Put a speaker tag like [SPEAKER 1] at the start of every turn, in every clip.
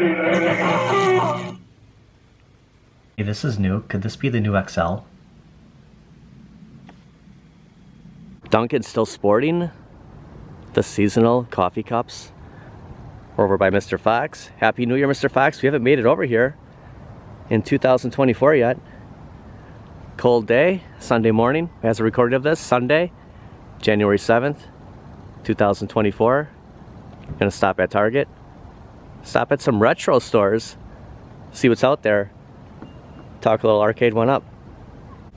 [SPEAKER 1] Hey, this is new. Could this be the new XL? Dunkin's still sporting the seasonal coffee cups. We're over by Mr. Fox. Happy New Year, Mr. Fox. We haven't made it over here in 2024 yet. Cold day, Sunday morning. As a recording of this, Sunday, January 7th, 2024. Gonna stop at Target. Stop at some retro stores. See what's out there. Talk a little Arcade One Up.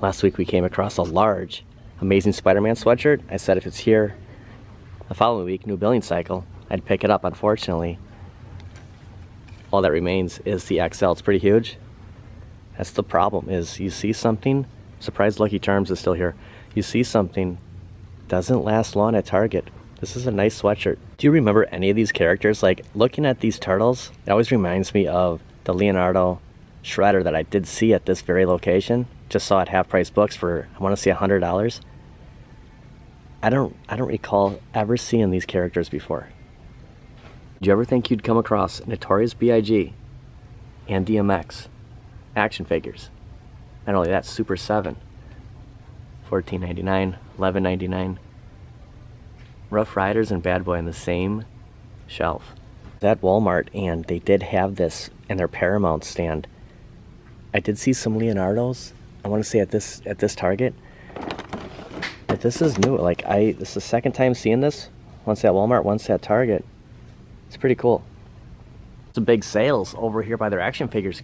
[SPEAKER 1] Last week we came across a large Amazing Spider-Man sweatshirt. I said if it's here the following week, new billing cycle, I'd pick it up. Unfortunately, all that remains is the XL. It's pretty huge. That's the problem, is you see something, surprised Lucky Charms is still here. You see something, doesn't last long at Target. This is a nice sweatshirt. Do you remember any of these characters? Like, looking at these turtles, it always reminds me of the Leonardo Shredder that I did see at this very location. Just saw at Half Price Books for, I want to say $100. I don't recall ever seeing these characters before. Did you ever think you'd come across Notorious B.I.G. and DMX action figures? Not only that, Super 7, $14.99, $11.99. Rough Riders and Bad Boy on the same shelf. At Walmart, and they did have this in their Paramount stand. I did see some Leonardos, I want to say at this Target. But this is new. Like, this is the second time seeing this. Once at Walmart, once at Target. It's pretty cool. Some big sales over here by their action figures.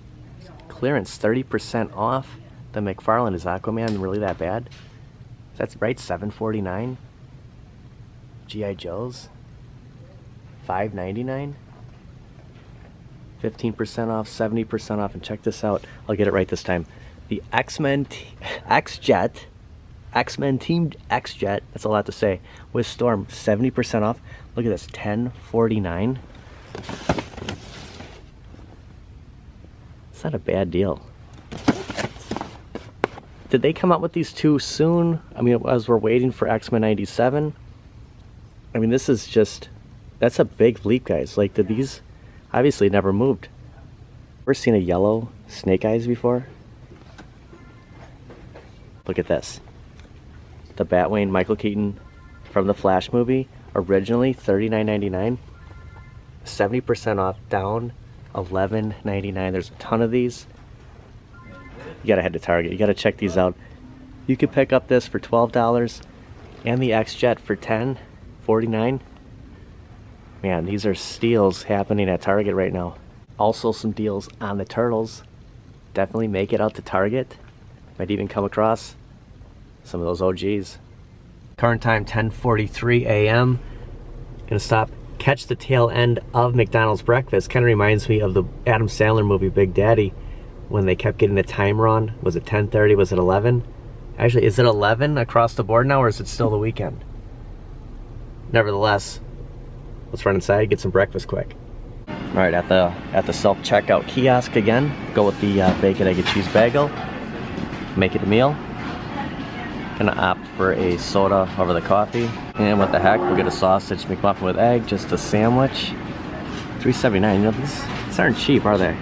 [SPEAKER 1] Clearance, 30% off. The McFarlane. Is Aquaman really that bad? That's right, $7.49. G.I. Joe's, $5.99. 15% off, 70% off, and check this out. I'll get it right this time. The X-Men X-Jet, X-Men Team X-Jet, that's a lot to say, with Storm, 70% off. Look at this, $10.49. It's not a bad deal. Did they come out with these too soon? I mean, as we're waiting for X-Men 97, I mean, this is just, that's a big leap, guys. Like, did these obviously never moved? Ever seen a yellow Snake Eyes before? Look at this. The Batwing Michael Keaton from the Flash movie, originally $39.99, 70% off, down $11.99. There's a ton of these. You gotta head to Target. You gotta check these out. You could pick up this for $12 and the X-Jet for $10.49. Man, these are steals happening at Target right now. Also some deals on the Turtles. Definitely make it out to Target. Might even come across some of those OGs. Current time 10:43 a.m. Gonna stop, catch the tail end of McDonald's breakfast. Kind of reminds me of the Adam Sandler movie Big Daddy, when they kept getting the time wrong. Was it 10:30? Was it 11? Actually, is it 11 across the board now, or is it still the weekend? Nevertheless, let's run inside, get some breakfast quick. All right, at the self-checkout kiosk again. Go with the bacon, egg, and cheese bagel. Make it a meal. Gonna opt for a soda over the coffee. And what the heck, we'll get a sausage McMuffin with egg, just a sandwich. $3.79. You know, these aren't cheap, are they?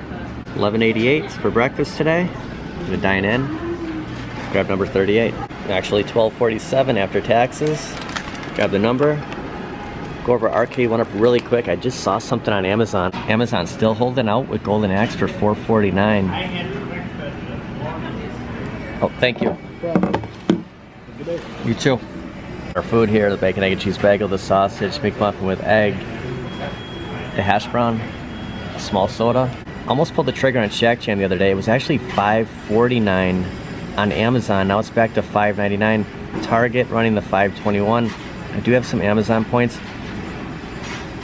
[SPEAKER 1] $11.88 for breakfast today. Gonna dine in. Grab number 38. Actually, $12.47 after taxes. Grab the number. Go over Arcade One Up really quick. I just saw something on Amazon. Amazon's still holding out with Golden Axe for $4.49. Oh, thank you. You too. Our food here, the bacon, egg, and cheese bagel, the sausage McMuffin with egg, the hash brown, a small soda. Almost pulled the trigger on Shack Jam the other day. It was actually $5.49 on Amazon. Now it's back to $5.99. Target running the $5.21. I do have some Amazon points.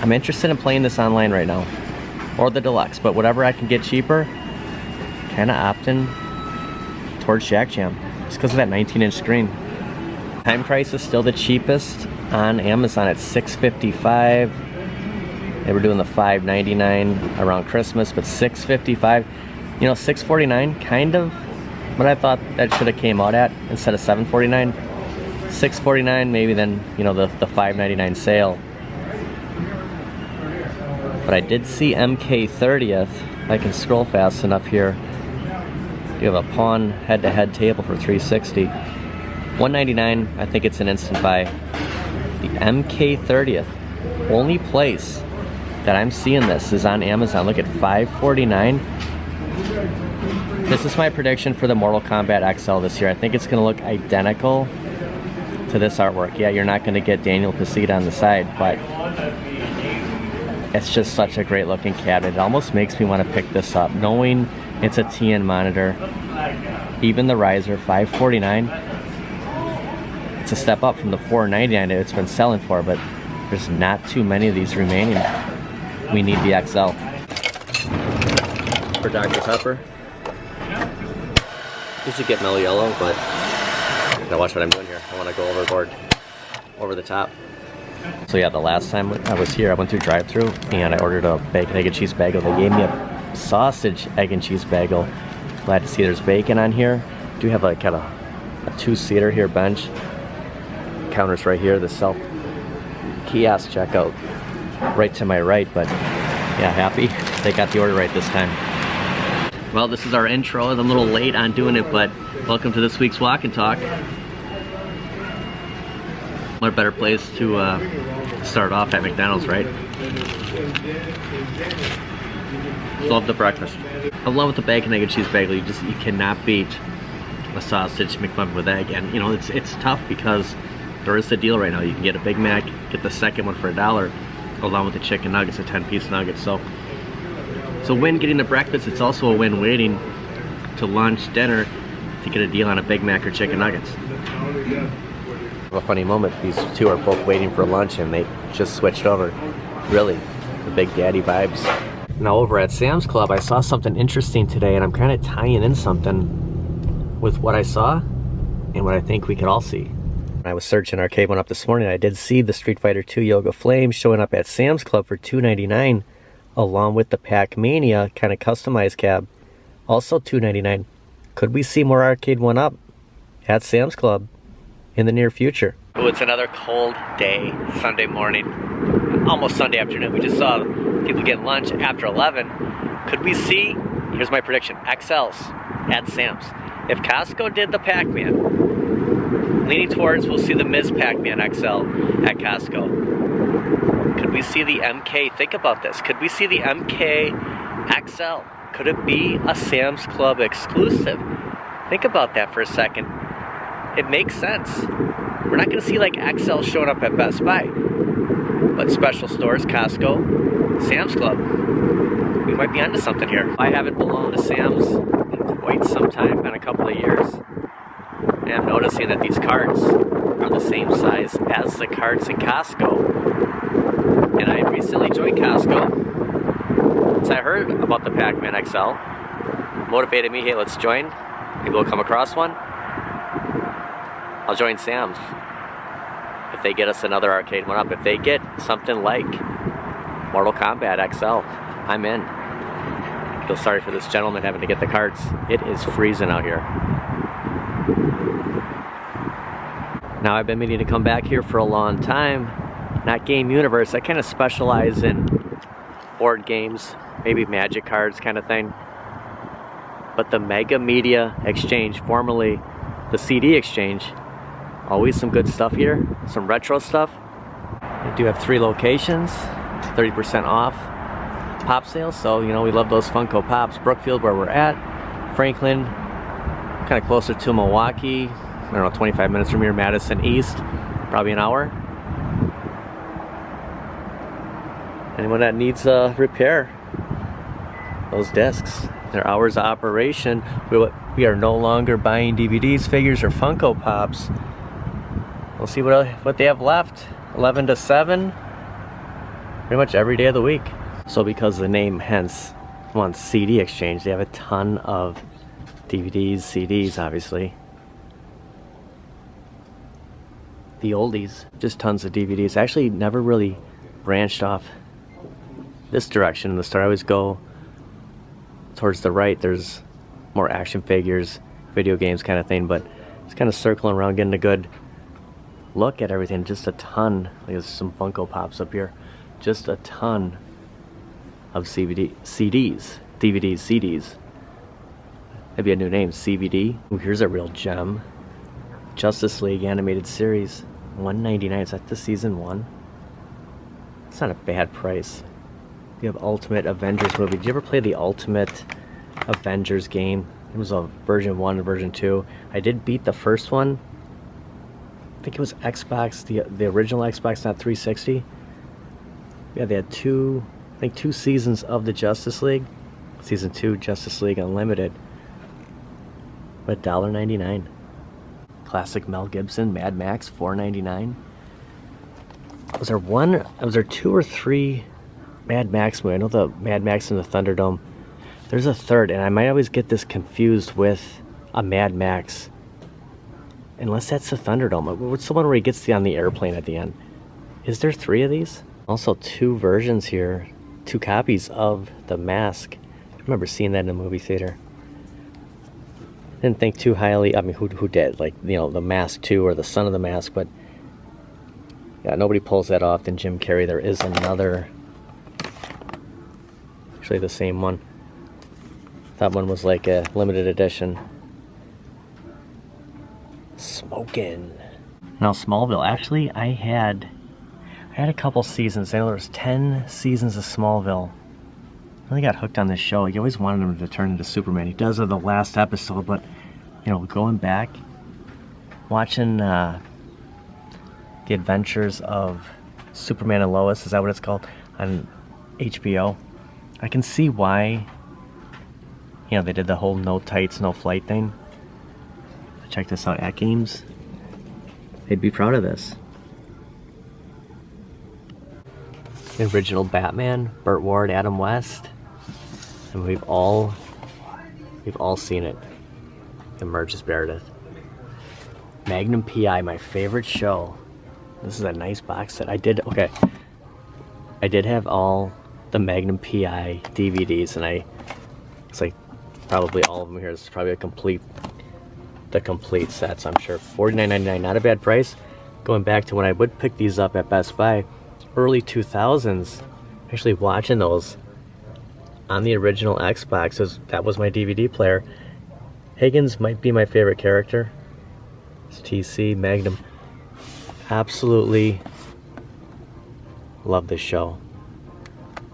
[SPEAKER 1] I'm interested in playing this online right now, or the deluxe, but whatever I can get cheaper, kind of opting towards Shack Jam, just because of that 19-inch screen. Time Price is still the cheapest on Amazon at $6.55. They were doing the $5.99 around Christmas, but $6.55, you know, $6.49, kind of what I thought that should have came out at instead of $7.49. $6.49, maybe then, you know, the $5.99 sale. But I did see MK30th. I can scroll fast enough here. You have a pawn head-to-head table for $360. $199, I think it's an instant buy. The MK30th. Only place that I'm seeing this is on Amazon. Look at $549. This is my prediction for the Mortal Kombat XL this year. I think it's going to look identical to this artwork. Yeah, you're not going to get Daniel Pesita on the side, but it's just such a great looking cabinet. It almost makes me want to pick this up, knowing it's a TN monitor. Even the riser, $549. It's a step up from the $499 it's been selling for, but there's not too many of these remaining. We need the XL. For Dr. Pepper. You should get mellow yellow, but now watch what I'm doing here. I want to go overboard, over the top. So yeah, the last time I was here, I went through drive-thru and I ordered a bacon, egg, and cheese bagel. They gave me a sausage, egg, and cheese bagel. Glad to see there's bacon on here. Do have like kind of a two-seater here bench. Counters right here. The self kiosk checkout right to my right, but yeah, happy they got the order right this time. Well, this is our intro. I'm a little late on doing it, but welcome to this week's Walk and Talk. What a better place to start off at McDonald's, right? Love the breakfast. Along with the bacon, egg, and cheese bagel, you cannot beat a sausage McMuffin with egg. And you know, it's tough because there is the deal right now. You can get a Big Mac, get the second one for $1, along with the chicken nuggets, a 10-piece nugget. So it's a win getting the breakfast. It's also a win waiting to lunch, dinner, to get a deal on a Big Mac or chicken nuggets. A funny moment. These two are both waiting for lunch and they just switched over. Really, the Big Daddy vibes. Now over at Sam's Club, I saw something interesting today, and I'm kind of tying in something with what I saw and what I think we could all see. I was searching Arcade One Up this morning. I did see the Street Fighter 2 Yoga Flame showing up at Sam's Club for $2.99, along with the Pac-Mania kind of customized cab, also $2.99. Could we see more Arcade One Up at Sam's Club in the near future? Oh, it's another cold day, Sunday morning, almost Sunday afternoon. We just saw people getting lunch after 11. Could we see, here's my prediction, XLs at Sam's? If Costco did the Pac-Man, leaning towards we'll see the Ms. Pac-Man XL at Costco. Could we see the MK? Think about this. Could we see the MK XL? Could it be a Sam's Club exclusive? Think about that for a second. It makes sense. We're not going to see like XL showing up at Best Buy, but special stores, Costco, Sam's Club, we might be onto something here. I haven't belonged to Sam's in quite some time, been a couple of years. And I'm noticing that these carts are the same size as the carts in Costco. And I recently joined Costco. So I heard about the Pac-Man XL. Motivated me, hey, let's join. Maybe we'll come across one. I'll join Sam's. If they get us another Arcade One Up, if they get something like Mortal Kombat XL, I'm in. I feel sorry for this gentleman having to get the carts. It is freezing out here. Now I've been meaning to come back here for a long time. Not Game Universe, I kind of specialize in board games, maybe Magic cards kind of thing. But the Mega Media Exchange, formerly the CD Exchange, always some good stuff here, some retro stuff. I do have 3 locations, 30% off pop sales, so you know we love those Funko Pops. Brookfield, where we're at, Franklin, kind of closer to Milwaukee, I don't know, 25 minutes from here. Madison East, probably an hour. Anyone that needs a repair, those discs, their hours of operation. We are no longer buying DVDs, figures, or Funko Pops. We'll see what they have left. 11 to 7, pretty much every day of the week. So because the name hence wants CD Exchange, they have a ton of DVDs, CDs, obviously. The oldies, just tons of DVDs. Actually never really branched off this direction in the store. I always go towards the right. There's more action figures, video games kind of thing, but it's kind of circling around, getting a good look at everything. Just a ton. There's some Funko Pops up here. Just a ton of DVDs. That'd be a new name, CVD. Ooh, here's a real gem. Justice League animated series, $1.99. Is that the season 1? It's not a bad price. You have Ultimate Avengers movie. Did you ever play the Ultimate Avengers game? It was a version 1 and version 2. I did beat the first one. I think it was Xbox, the original Xbox, not 360. Yeah, they had two seasons of the Justice League. Season 2, Justice League Unlimited. But $1.99. Classic Mel Gibson, Mad Max, $4.99. Was there 2 or 3 Mad Max movies? I know the Mad Max and the Thunderdome. There's a third, and I might always get this confused with a Mad Max. Unless that's the Thunderdome. What's the one where he gets on the airplane at the end? Is there 3 of these? Also 2 versions here. 2 copies of The Mask. I remember seeing that in a movie theater. Didn't think too highly. I mean, who did? Like, you know, The Mask 2 or The Son of the Mask, but yeah, nobody pulls that off than Jim Carrey. There is another, actually the same one. That one was like a limited edition. Smoking. Now Smallville, actually I had a couple seasons. I know there was 10 seasons of Smallville. I really got hooked on this show. You always wanted him to turn into Superman. He does in the last episode, but you know, going back, watching the adventures of Superman and Lois, is that what it's called, on HBO, I can see why, you know, they did the whole no tights, no flight thing. Check this out at games. They'd be proud of this. The original Batman, Burt Ward, Adam West. And we've all seen it. Emerges Meredith. Magnum P.I., my favorite show. This is a nice box set. I did have all the Magnum P.I. DVDs, and it's like probably all of them here. This is probably the complete sets, I'm sure. $49.99, not a bad price. Going back to when I would pick these up at Best Buy, early 2000s, actually watching those on the original Xbox, that was my DVD player. Higgins might be my favorite character. It's TC, Magnum. Absolutely love this show.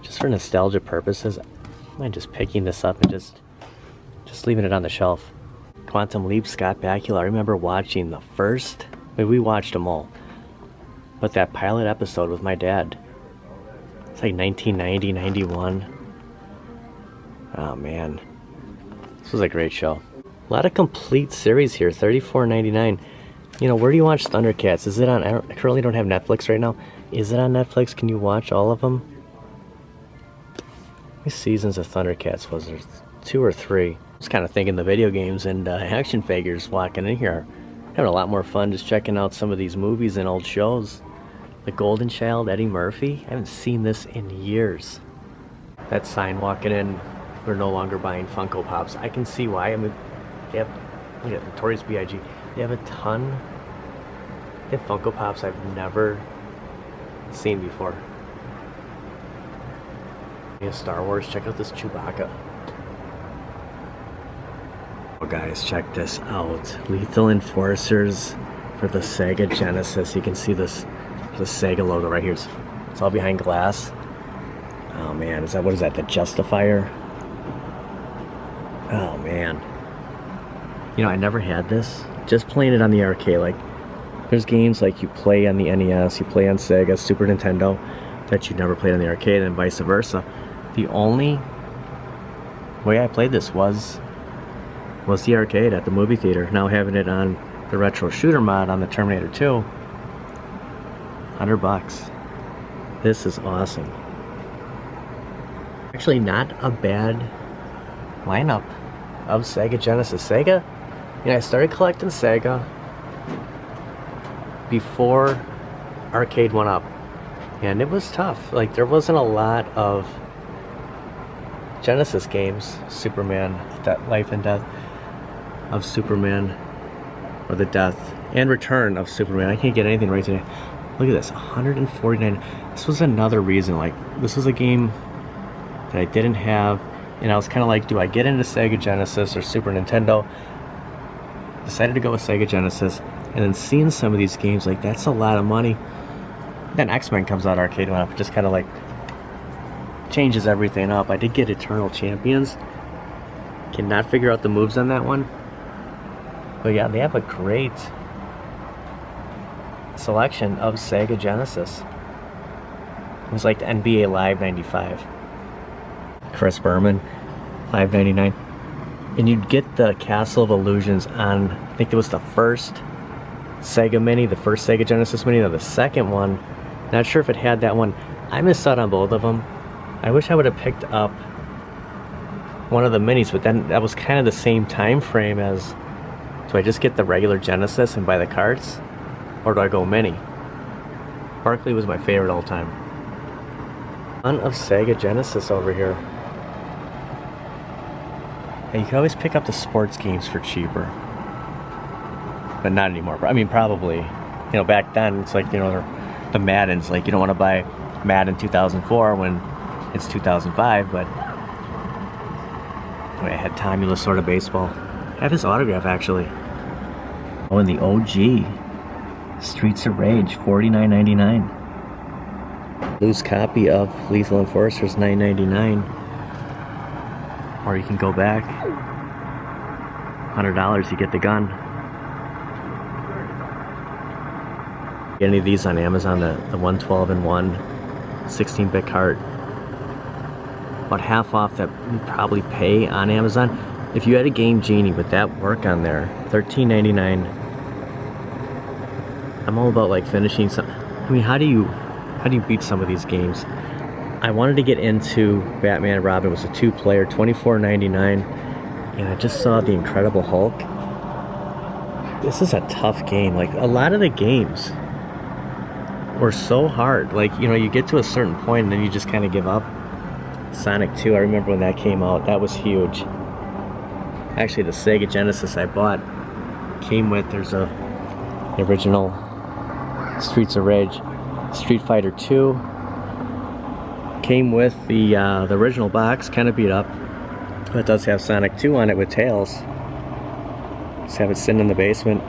[SPEAKER 1] Just for nostalgia purposes, I mind just picking this up and just leaving it on the shelf. Quantum Leap, Scott Bakula. I remember watching the first, I mean, we watched them all, but that pilot episode with my dad. It's like 1990, 91. Oh man, this was a great show. A lot of complete series here, $34.99. You know, where do you watch Thundercats? Is it on, I currently don't have Netflix right now. Is it on Netflix? Can you watch all of them? How many seasons of Thundercats was there? 2 or 3. I was kind of thinking the video games and action figures walking in here. Having a lot more fun just checking out some of these movies and old shows. The Golden Child, Eddie Murphy. I haven't seen this in years. That sign walking in, we're no longer buying Funko Pops. I can see why. I mean, they have, look at Notorious B.I.G. They have a ton. They have Funko Pops I've never seen before. They have Star Wars. Check out this Chewbacca. Oh guys, check this out. Lethal Enforcers for the Sega Genesis. You can see this, the Sega logo right here. It's all behind glass. Oh man, what is that, the Justifier? Oh man. You know, I never had this. Just playing it on the arcade, like, there's games like you play on the NES, you play on Sega, Super Nintendo, that you never played on the arcade, and vice versa. The only way I played this was the arcade at the movie theater. Now having it on the retro shooter mod on the Terminator 2, $100. This is awesome. Actually not a bad lineup of Sega Genesis. Sega, you know, I started collecting Sega before arcade went up, and it was tough. Like, there wasn't a lot of Genesis games. Superman, Life and Death of Superman, or the Death and Return of Superman. I can't get anything right today. Look at this, $149. This was another reason, like, this was a game that I didn't have, and I was kind of like, do I get into Sega Genesis or Super Nintendo? Decided to go with Sega Genesis, and then seeing some of these games, like, that's a lot of money. Then X-Men comes out arcade one up, just kind of like changes everything up. I did get Eternal Champions. Cannot figure out the moves on that one. But yeah, they have a great selection of Sega Genesis. It was like the NBA Live 95. Chris Berman, $5.99. And you'd get the Castle of Illusions on, I think it was the first Sega Mini, the first Sega Genesis Mini, or the second one. Not sure if it had that one. I missed out on both of them. I wish I would have picked up one of the minis, but then that was kind of the same time frame as, do I just get the regular Genesis and buy the carts? Or do I go mini? Barkley was my favorite all time. Ton of Sega Genesis over here. And you can always pick up the sports games for cheaper. But not anymore. I mean, probably, you know, back then, it's like, you know, the Maddens, like, you don't want to buy Madden 2004 when it's 2005, but I had Tommy Lasorda baseball. I have his autograph, actually. Oh, and the OG Streets of Rage, $49.99. Loose copy of Lethal Enforcers, $9.99. Or you can go back, $100, you get the gun. Get any of these on Amazon, the 112-in-1 16-bit cart. About half off that you'd probably pay on Amazon. If you had a Game Genie with that work on there, $13.99. I'm all about like finishing some. I mean, how do you beat some of these games? I wanted to get into Batman and Robin. It was a 2-player, $24.99, and I just saw the Incredible Hulk. This is a tough game. Like, a lot of the games were so hard. Like, you know, you get to a certain point and then you just kind of give up. Sonic 2, I remember when that came out. That was huge. Actually, the Sega Genesis I bought came with, there's the original Streets of Rage. Street Fighter 2 came with the original box, kind of beat up. But it does have Sonic 2 on it with Tails. Just have it sitting in the basement.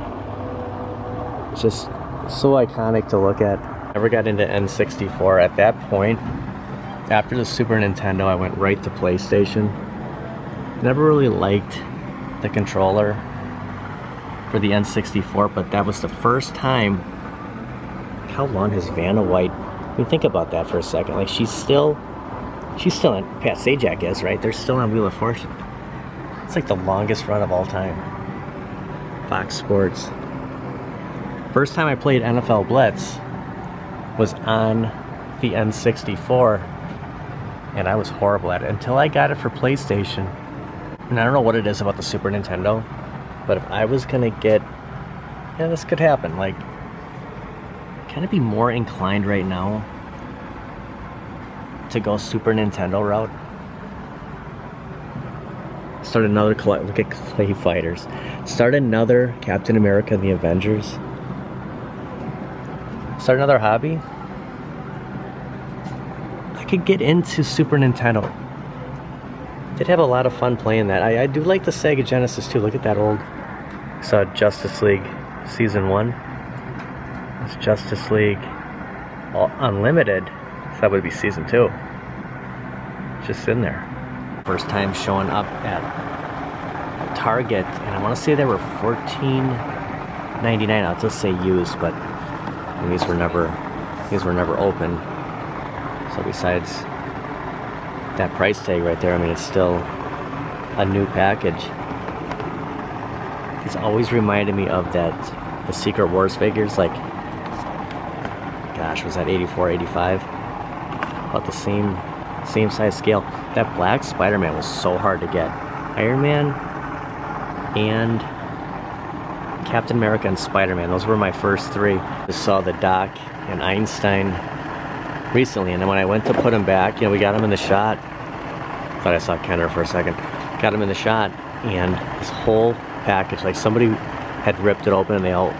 [SPEAKER 1] It's just so iconic to look at. Never got into N64 at that point. After the Super Nintendo, I went right to PlayStation. Never really liked the controller for the N64, but that was the first time. How long has Vanna White? I mean, think about that for a second. Like, she's still on. Pat Sajak is, right? They're still on Wheel of Fortune. It's like the longest run of all time. Fox Sports. First time I played NFL Blitz was on the N64, and I was horrible at it until I got it for PlayStation. And I don't know what it is about the Super Nintendo, but if I was gonna get, yeah, this could happen, like, kind of be more inclined right now to go Super Nintendo route. Start another look at Clay Fighters. Start another Captain America and the Avengers. Start another hobby. I could get into Super Nintendo. Did have a lot of fun playing that. I do like the Sega Genesis too. Look at that old. Saw Justice League Season 1. It's Justice League Unlimited. So that would be Season 2. Just sitting there. First time showing up at Target, and I want to say they were $14.99. I'll just say used, but these were never open. So besides that price tag right there, I mean, it's still a new package. It's always reminded me of the Secret Wars figures, like, gosh, was that 84, 85? About the same size scale. That black Spider-Man was so hard to get. Iron Man and Captain America and Spider-Man, those were my first three. I saw the Doc and Einstein recently, and then when I went to put them back, you know, we got them in the shot. Thought I saw Kenner for a second. Got them in the shot, and this whole package, like, somebody had ripped it open and they all,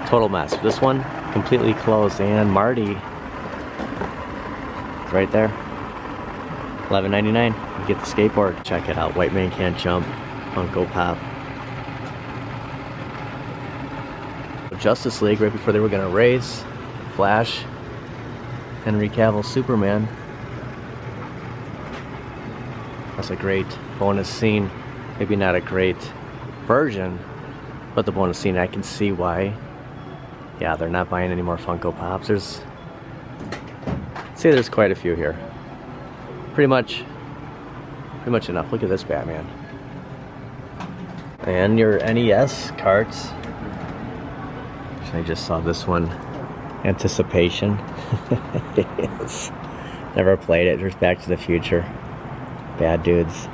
[SPEAKER 1] total mess. This one completely closed, and Marty right there. $11.99. You get the skateboard. Check it out. White Man Can't Jump. Funko Pop. Justice League right before they were gonna race. Flash. Henry Cavill Superman. That's a great bonus scene. Maybe not a great version, but the bonus scene, I can see why. Yeah, they're not buying any more Funko Pops. I'd say there's quite a few here. Pretty much enough. Look at this Batman. And your NES carts. I just saw this one. Anticipation. Yes. Never played it. There's Back to the Future. Bad Dudes.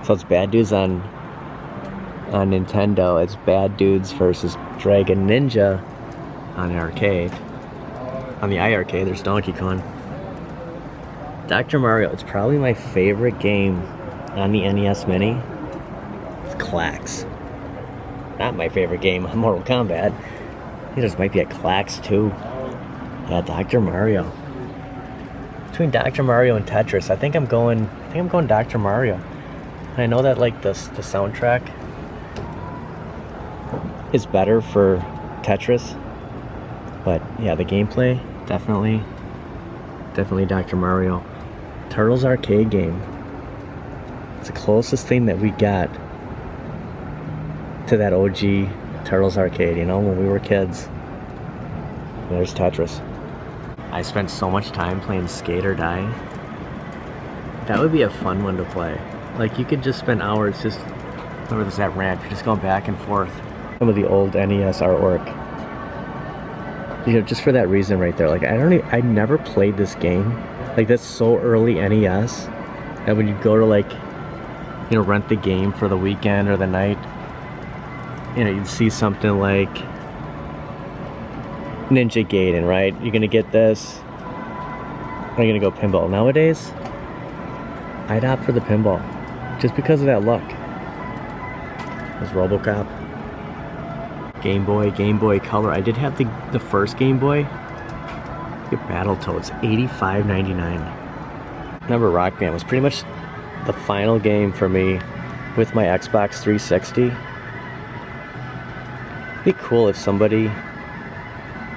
[SPEAKER 1] So it's Bad Dudes on Nintendo. It's Bad Dudes versus Dragon Ninja on the arcade. On the iArcade, there's Donkey Kong. Dr. Mario, it's probably my favorite game on the NES Mini. It's Clax. Not my favorite game on Mortal Kombat. I think this might be a Clax too. Yeah, Dr. Mario. Between Dr. Mario and Tetris, I think I'm going Dr. Mario. And I know that like the soundtrack is better for Tetris, but yeah, the gameplay definitely Dr. Mario. Turtles arcade game. It's the closest thing that we got to that OG Turtles arcade, you know, when we were kids. There's Tetris. I spent so much time playing Skate or Die. That would be a fun one to play. Like, you could just spend hours just, remember there's that ramp, you're just going back and forth. Some of the old NES artwork. You know, just for that reason right there. Like, I never played this game. Like, that's so early NES. And when you go to, like, you know, rent the game for the weekend or the night, you know, you'd see something like Ninja Gaiden, right? You're gonna get this. Or you're gonna go pinball. Nowadays, I'd opt for the pinball. Just because of that look. There's RoboCop. Game Boy Color. I did have the first Game Boy. Look at Battletoads, $85.99. Remember Rock Band was pretty much the final game for me with my Xbox 360. It'd be cool if somebody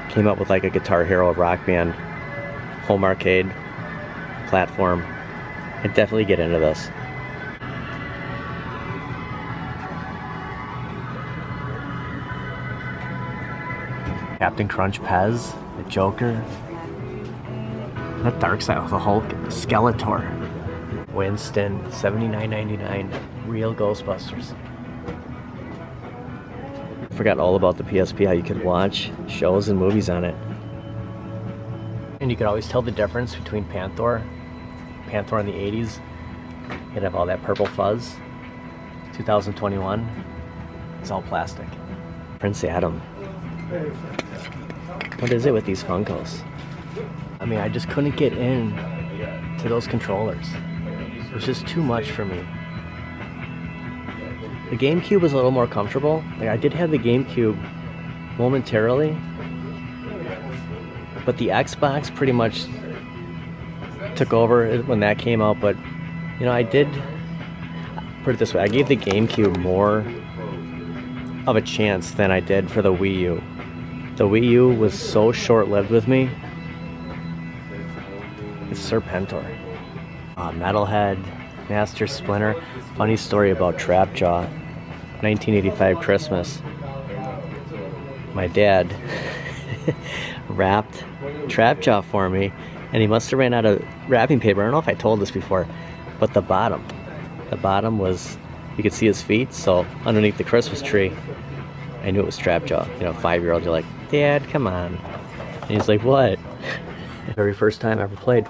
[SPEAKER 1] came up with like a Guitar Hero Rock Band home arcade platform. I'd definitely get into this. Captain Crunch Pez, the Joker, the Darkseid, the Hulk, Skeletor, Winston, $79.99, real Ghostbusters. Forgot all about the PSP, how you could watch shows and movies on it. And you could always tell the difference between Panther in the 80s. You'd have all that purple fuzz. 2021, it's all plastic. Prince Adam. What is it with these Funkos? I mean, I just couldn't get in to those controllers. It was just too much for me. The GameCube was a little more comfortable. Like, I did have the GameCube momentarily, but the Xbox pretty much took over when that came out. But, you know, I did, put it this way, I gave the GameCube more of a chance than I did for the Wii U. The Wii U was so short-lived with me. It's Serpentor. Metalhead, Master Splinter. Funny story about Trapjaw. 1985 Christmas. My dad wrapped Trapjaw for me, and he must have ran out of wrapping paper. I don't know if I told this before, but the bottom was, you could see his feet, so underneath the Christmas tree, I knew it was Trapjaw. You know, 5-year-old, you're like, Dad, come on. And he's like, what? Very first time I ever played.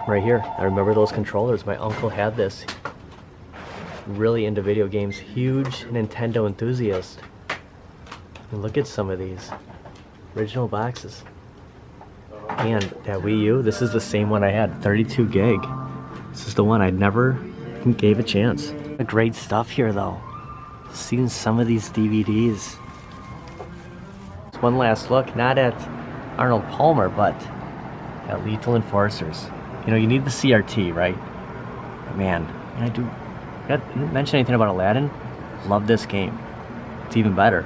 [SPEAKER 1] Right here. I remember those controllers. My uncle had this. Really into video games. Huge Nintendo enthusiast. And look at some of these. Original boxes. And that Wii U, this is the same one I had. 32 gig. This is the one I never gave a chance. Great stuff here though. Seeing some of these DVDs. One last look, not at Arnold Palmer, but at Lethal Enforcers. You know, you need the CRT, right? Man, I didn't mention anything about Aladdin. Love this game. It's even better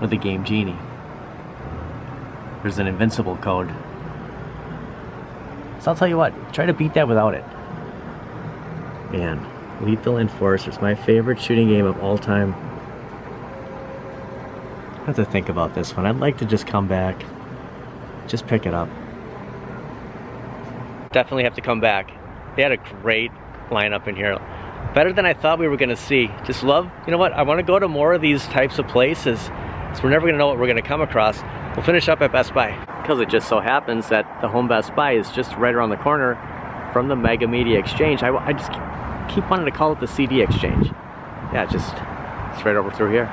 [SPEAKER 1] with the Game Genie. There's an invincible code. So I'll tell you what, try to beat that without it. Man, Lethal Enforcers, my favorite shooting game of all time. I have to think about this one. I'd like to just come back, just pick it up. Definitely have to come back. They had a great lineup in here. Better than I thought we were gonna see. Just love, you know what, I wanna go to more of these types of places. So we're never gonna know what we're gonna come across. We'll finish up at Best Buy. Because it just so happens that the Home Best Buy is just right around the corner from the Mega Media Exchange. I just keep wanting to call it the CD Exchange. Yeah, it's right over through here.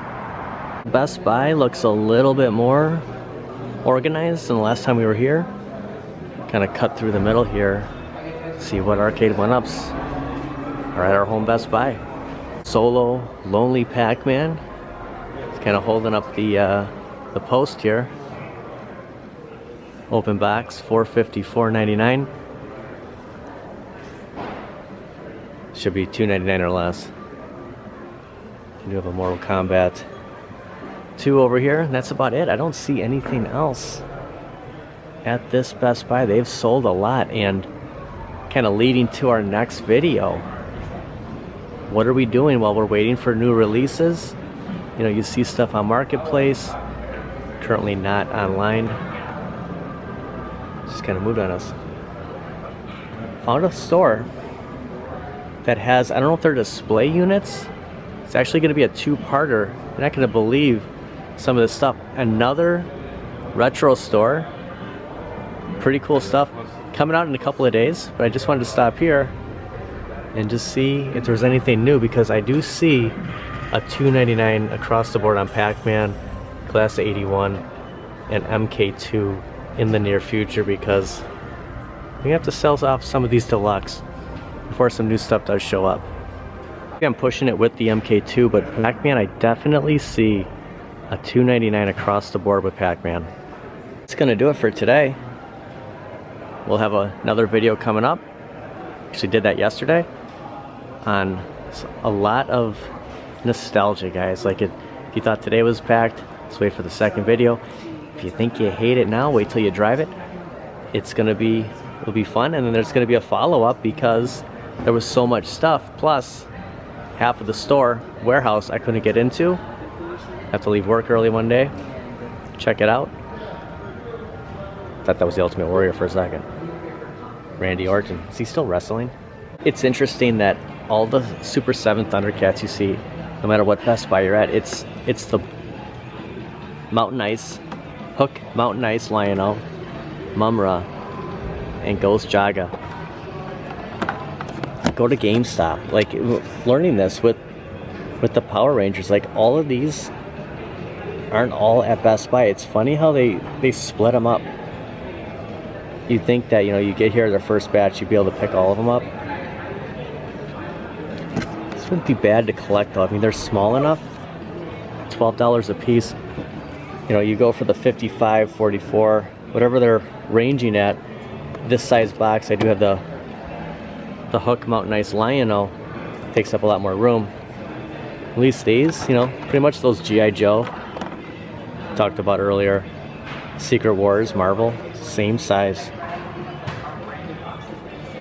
[SPEAKER 1] Best Buy looks a little bit more organized than the last time we were here. Kind of cut through the middle here. See what arcade one-ups are at our Home Best Buy. Solo Lonely Pac-Man. It's kind of holding up the post here. Open box, $4.50, $4.99. Should be $2.99 or less. You do have a Mortal Kombat 2 over here, and that's about it. I don't see anything else at this Best Buy. They've sold a lot, and kind of leading to our next video. What are we doing while we're waiting for new releases? You know, you see stuff on Marketplace, currently not online. Just kind of moved on us. Found a store that has, I don't know if they're display units. It's actually going to be a two-parter. You're not going to believe some of this stuff. Another retro store. Pretty cool stuff. Coming out in a couple of days, but I just wanted to stop here and just see if there's anything new, because I do see a $2.99 across the board on Pac-Man, Class 81, and MK2 in the near future, because we have to sell off some of these deluxe before some new stuff does show up. I'm pushing it with the MK2, but Pac-Man, I definitely see a $2.99 across the board with Pac-Man. That's gonna do it for today. We'll have another video coming up. Actually did that yesterday on a lot of nostalgia, guys. Like, if you thought today was packed, let's wait for the second video. If you think you hate it now, wait till you drive it. It'll be fun, and then there's gonna be a follow-up because there was so much stuff. Plus, half of the store warehouse I couldn't get into. Have to leave work early one day. Check it out. Thought that was the Ultimate Warrior for a second. Randy Orton. Is he still wrestling? It's interesting that all the Super 7 Thundercats you see, no matter what Best Buy you're at, it's the Mountain Ice, Hook, Mountain Ice, Lion-O, Mumra, and Ghost Jaga. Go to GameStop. Like, learning this with the Power Rangers, like, all of these aren't all at Best Buy. It's funny how they split them up. You think that, you know, you get here the first batch, you'd be able to pick all of them up. This wouldn't be bad to collect though. I mean, they're small enough. $12 a piece. You know, you go for the 55, 44, whatever they're ranging at. This size box, I do have the Hook Mountain Ice Lion-O. Takes up a lot more room. At least these, you know, pretty much those G.I. Joe talked about earlier. Secret Wars, Marvel, same size.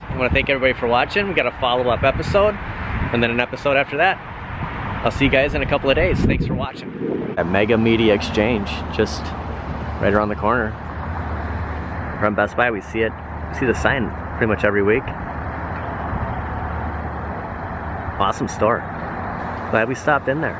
[SPEAKER 1] I want to thank everybody for watching. We got a follow-up episode, and then an episode after that. I'll see you guys in a couple of days. Thanks for watching. At Mega Media Exchange, just right around the corner from Best Buy. We see it. We see the sign pretty much every week. Awesome store. Glad we stopped in there.